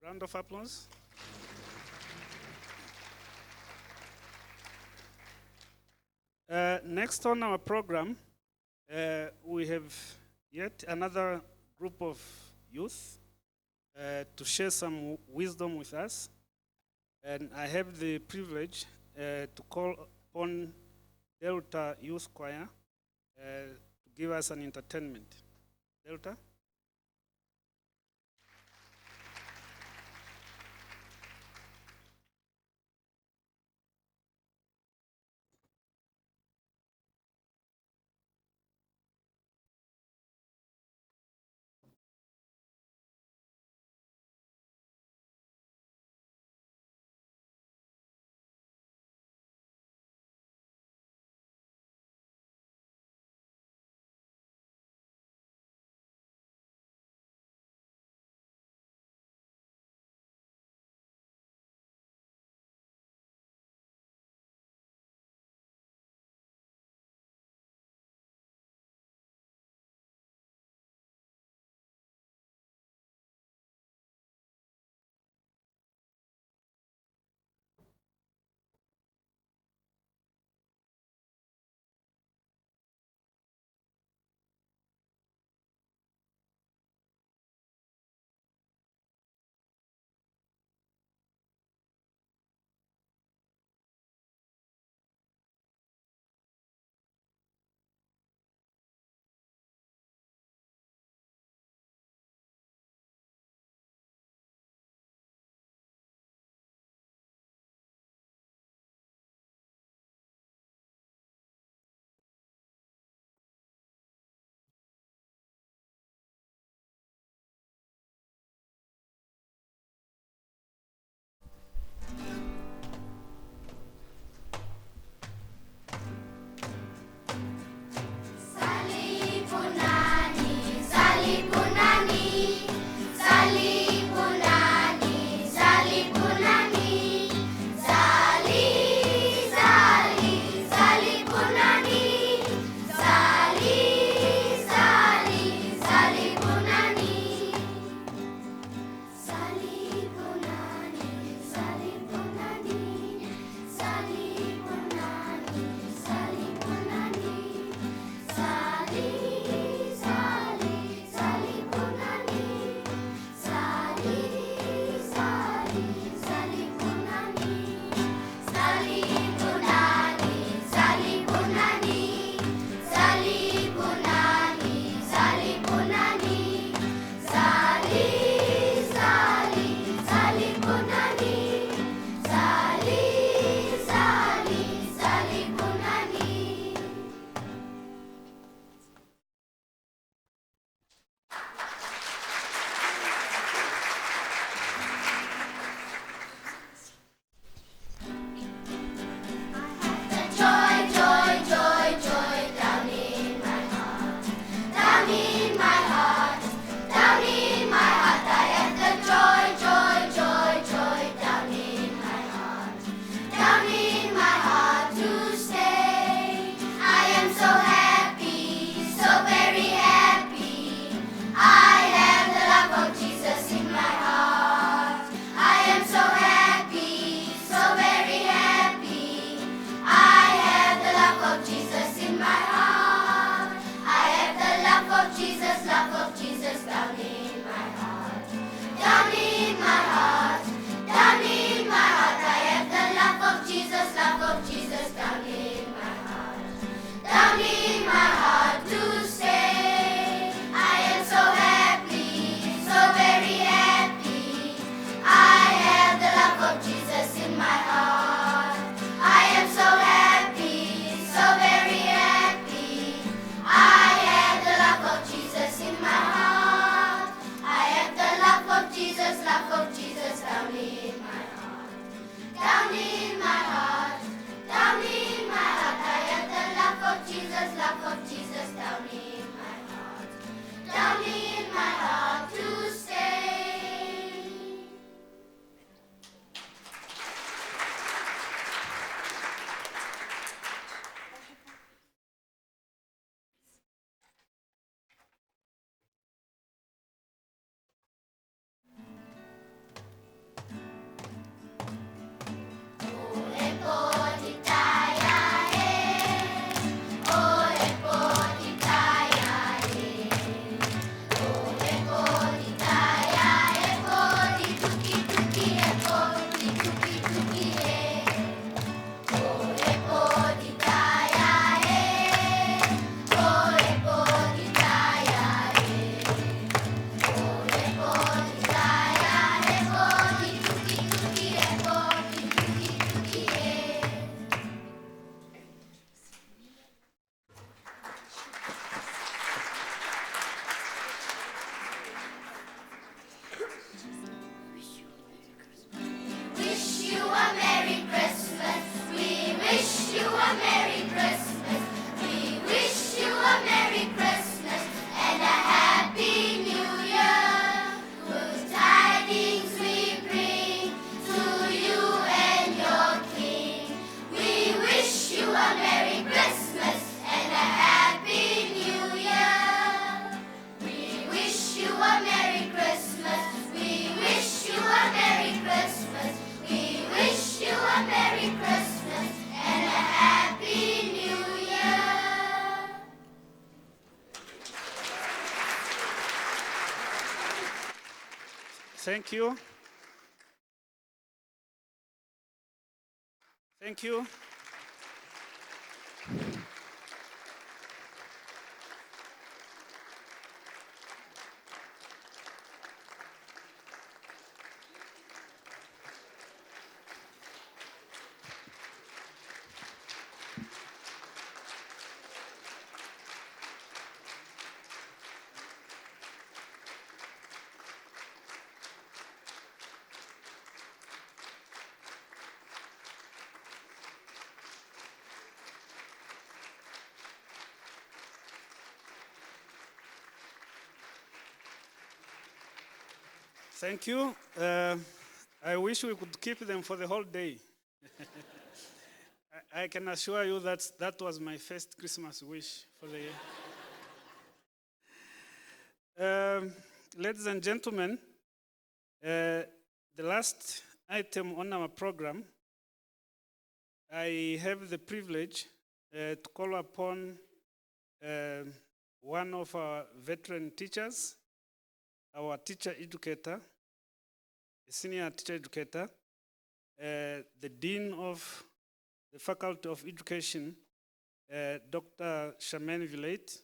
Round of applause. Next on our program, we have yet another group of youth to share some wisdom with us. And I have the privilege to call upon Delta Youth Choir to give us an entertainment. Delta? Thank you. Thank you. Thank you. I wish we could keep them for the whole day. I can assure you that that was my first Christmas wish for the year. Ladies and gentlemen, the last item on our program, I have the privilege to call upon one of our veteran teachers, our teacher educator, a senior teacher educator, the Dean of the Faculty of Education, Dr. Charmaine Villate,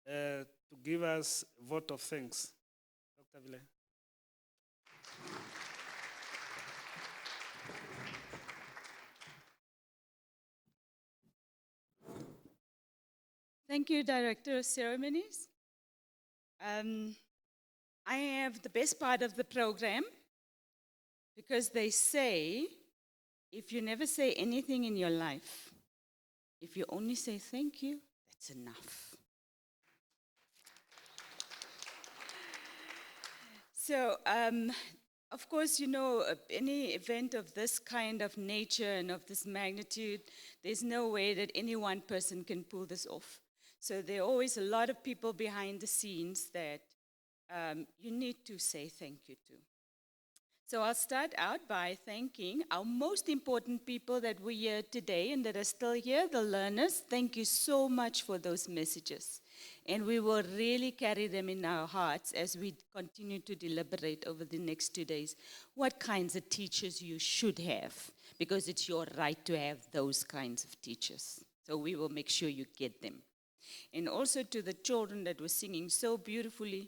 to give us a vote of thanks. Dr. Villate. Thank you, Director of Ceremonies. I have the best part of the program because they say if you never say anything in your life, if you only say thank you, that's enough. So, of course, you know, any event of this kind of nature and of this magnitude, there's no way that any one person can pull this off. So there are always a lot of people behind the scenes that you need to say thank you to. So I'll start out by thanking our most important people that were here today and that are still here, the learners. Thank you so much for those messages. And we will really carry them in our hearts as we continue to deliberate over the next 2 days what kinds of teachers you should have, because it's your right to have those kinds of teachers. So we will make sure you get them. And also to the children that were singing so beautifully.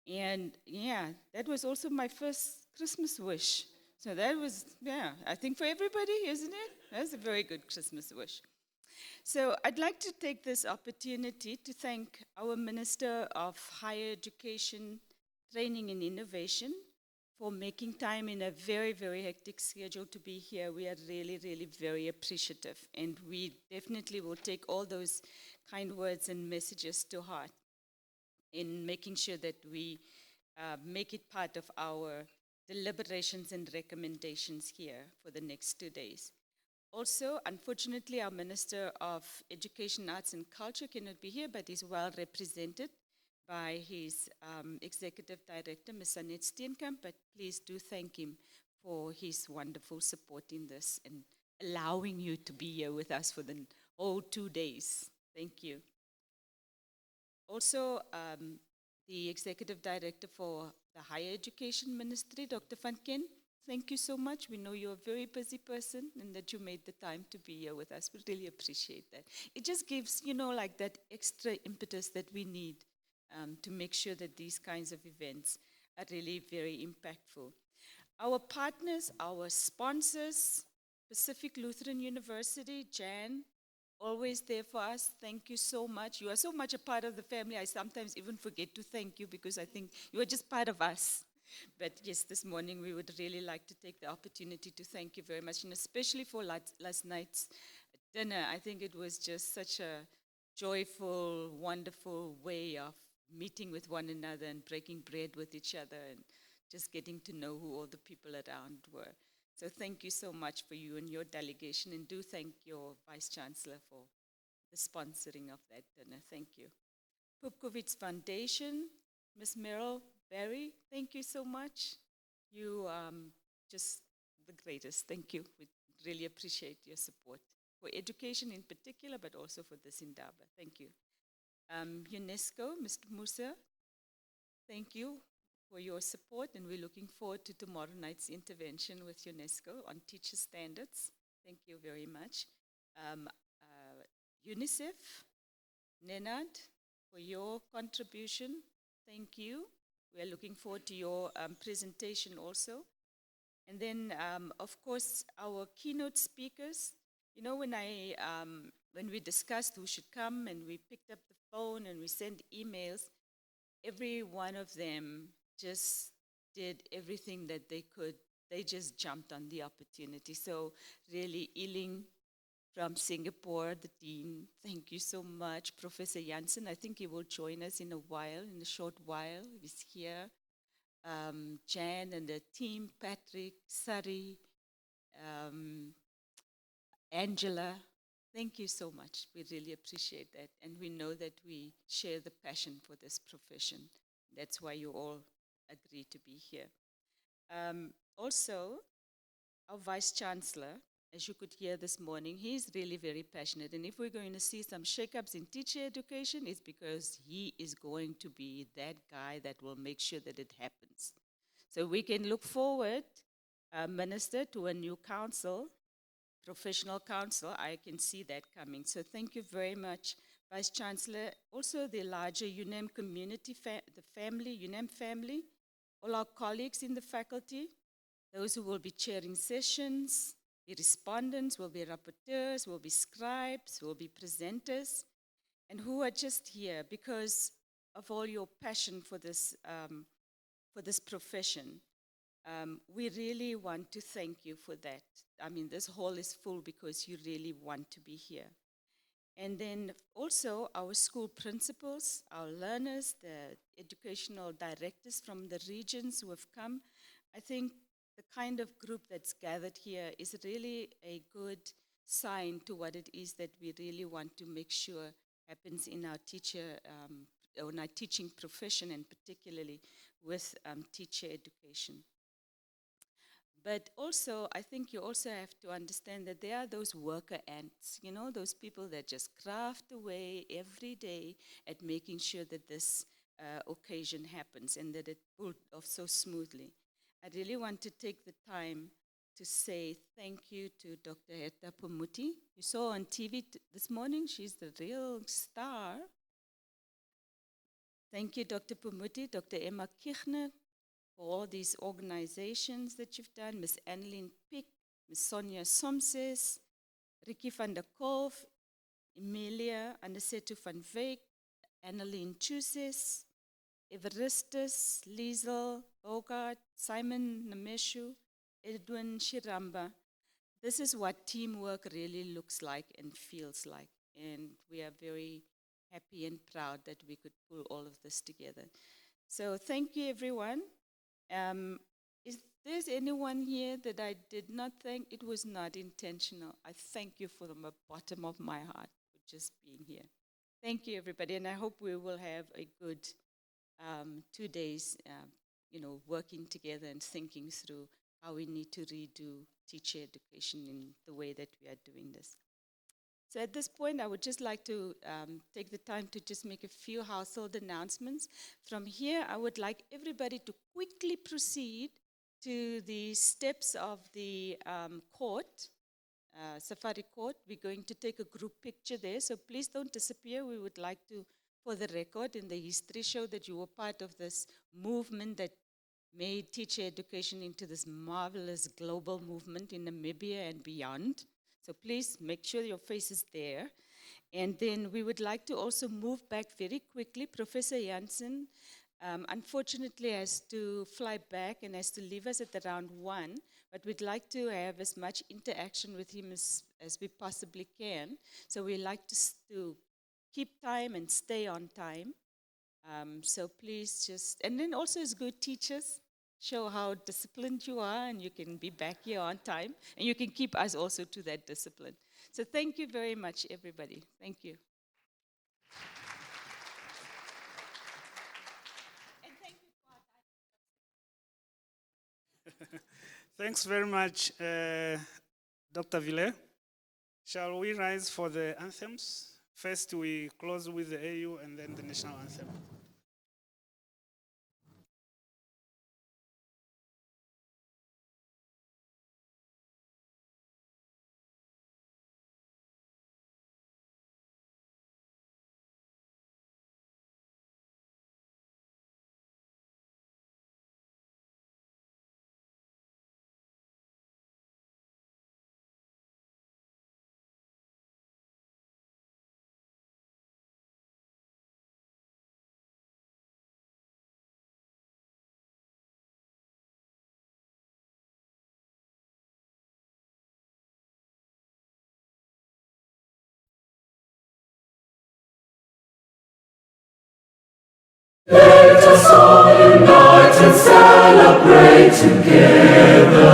And yeah, that was also my first Christmas wish. So that was, yeah, I think for everybody, isn't it? That's a very good Christmas wish. So I'd like to take this opportunity to thank our Minister of Higher Education, Training and Innovation for making time in a very, very hectic schedule to be here. We are really, really very appreciative. And we definitely will take all those kind words and messages to heart in making sure that we make it part of our deliberations and recommendations here for the next 2 days. Also, unfortunately, our Minister of Education, Arts and Culture cannot be here, but is well represented by his Executive Director, Ms. Annette Steenkamp, but please do thank him for his wonderful support in this and allowing you to be here with us for the whole 2 days. Thank you. Also, the Executive Director for the Higher Education Ministry, Dr. Van Ken, thank you so much. We know you're a very busy person and that you made the time to be here with us. We really appreciate that. It just gives, you know, like that extra impetus that we need to make sure that these kinds of events are really very impactful. Our partners, our sponsors, Pacific Lutheran University, Jan, always there for us. Thank you so much. You are so much a part of the family. I sometimes even forget to thank you because I think you are just part of us. But yes, this morning we would really like to take the opportunity to thank you very much, and especially for last night's dinner. I think it was just such a joyful, wonderful way of meeting with one another and breaking bread with each other and just getting to know who all the people around were. So thank you so much for you and your delegation, and do thank your Vice Chancellor for the sponsoring of that dinner. Thank you. Pupkovitz Foundation, Ms. Meryl Barry, thank you so much. You just the greatest. Thank you. We really appreciate your support for education in particular, but also for this Indaba. Thank you. UNESCO, Mr. Musa, thank you. for your support, and we're looking forward to tomorrow night's intervention with UNESCO on teacher standards. Thank you very much. UNICEF, Nenad, for your contribution. Thank you. We are looking forward to your presentation also. And then, of course, our keynote speakers. You know, when we discussed who should come and we picked up the phone and we sent emails, every one of them just did everything that they could. They just jumped on the opportunity. So really, Iling from Singapore, the dean, thank you so much. Professor Janssen, I think he will join us in a short while. He's here. Jan and the team, Patrick, Sari, Angela, thank you so much. We really appreciate that. And we know that we share the passion for this profession. That's why you all agree to be here. Also, our Vice Chancellor, as you could hear this morning, he's really very passionate. And if we're going to see some shakeups in teacher education, it's because he is going to be that guy that will make sure that it happens. So we can look forward, Minister, to a new council, professional council. I can see that coming. So thank you very much, Vice Chancellor. Also the larger UNAM community, the family, UNAM family, all our colleagues in the faculty, those who will be chairing sessions, the respondents, will be rapporteurs, will be scribes, will be presenters, and who are just here because of all your passion for this profession. We really want to thank you for that. I mean, this hall is full because you really want to be here. And then also our school principals, our learners, the educational directors from the regions who have come. I think the kind of group that's gathered here is really a good sign to what it is that we really want to make sure happens in our teaching profession, and particularly with teacher education. But also, I think you also have to understand that there are those worker ants, you know, those people that just craft away every day at making sure that this occasion happens and that it pulled off so smoothly. I really want to take the time to say thank you to Dr. Heta Pumuti. You saw on TV this morning, she's the real star. Thank you, Dr. Pumuti, Dr. Emma Kirchner, for all these organizations that you've done, Ms. Annelien Pick, Ms. Sonia Somses, Ricky van der Kolf, Emilia Anisetu van Veek, Annelien Chusis, Everistus, Liesel, Bogart, Simon Nameshu, Edwin Shiramba. This is what teamwork really looks like and feels like. And we are very happy and proud that we could pull all of this together. So thank you, everyone. If there's anyone here that I did not thank, it was not intentional. I thank you from the bottom of my heart for just being here. Thank you, everybody, and I hope we will have a good 2 days, working together and thinking through how we need to redo teacher education in the way that we are doing this. So at this point, I would just like to take the time to just make a few household announcements. From here, I would like everybody to quickly proceed to the steps of the court, Safari Court. We're going to take a group picture there, so please don't disappear. We would like to, for the record in the history, show that you were part of this movement that made teacher education into this marvelous global movement in Namibia and beyond. So please make sure your face is there. And then we would like to also move back very quickly. Professor Janssen, unfortunately, has to fly back and has to leave us at around 1, but we'd like to have as much interaction with him as we possibly can. So we like to keep time and stay on time. So please just, and then also as good teachers, show how disciplined you are, and you can be back here on time, and you can keep us also to that discipline. So thank you very much, everybody. Thank you. And thank you. Thanks very much, Dr. Ville. Shall we rise for the anthems? First, we close with the AU and then the national anthem. Let us all unite and celebrate together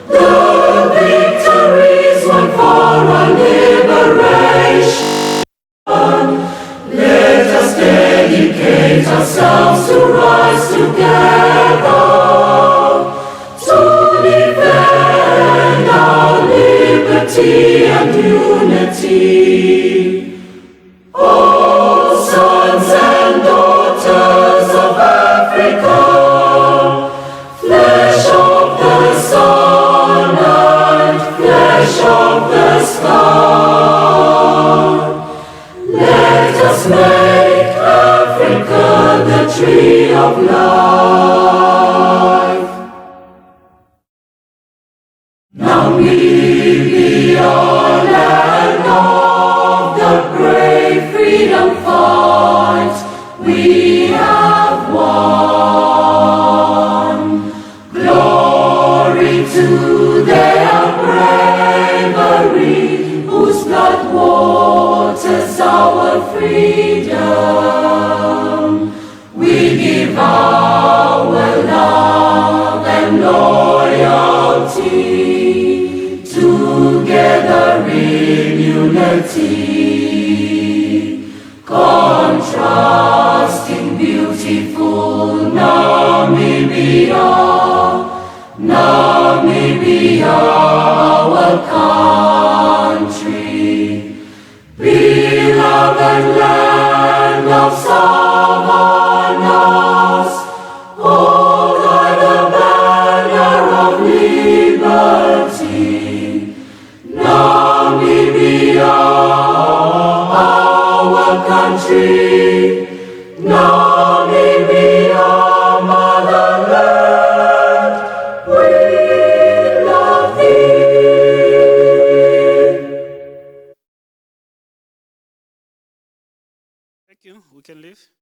the victories won for our liberation. Let us dedicate ourselves to rise together to defend our liberty and unity. Oh, sons and daughters of Africa, flesh of the sun and flesh of the sky, let us make Africa the tree of life. Namibia, land of the brave freedom fight, we have won. Glory to their bravery, whose blood waters our freedom. We give our love and loyalty, together in unity, contrasting beautiful Namibia, Namibia, our country, beloved land of savannas, hold high the banner of liberty. Namibia, our country, Namibia, motherland, we love thee. Thank you. We can leave.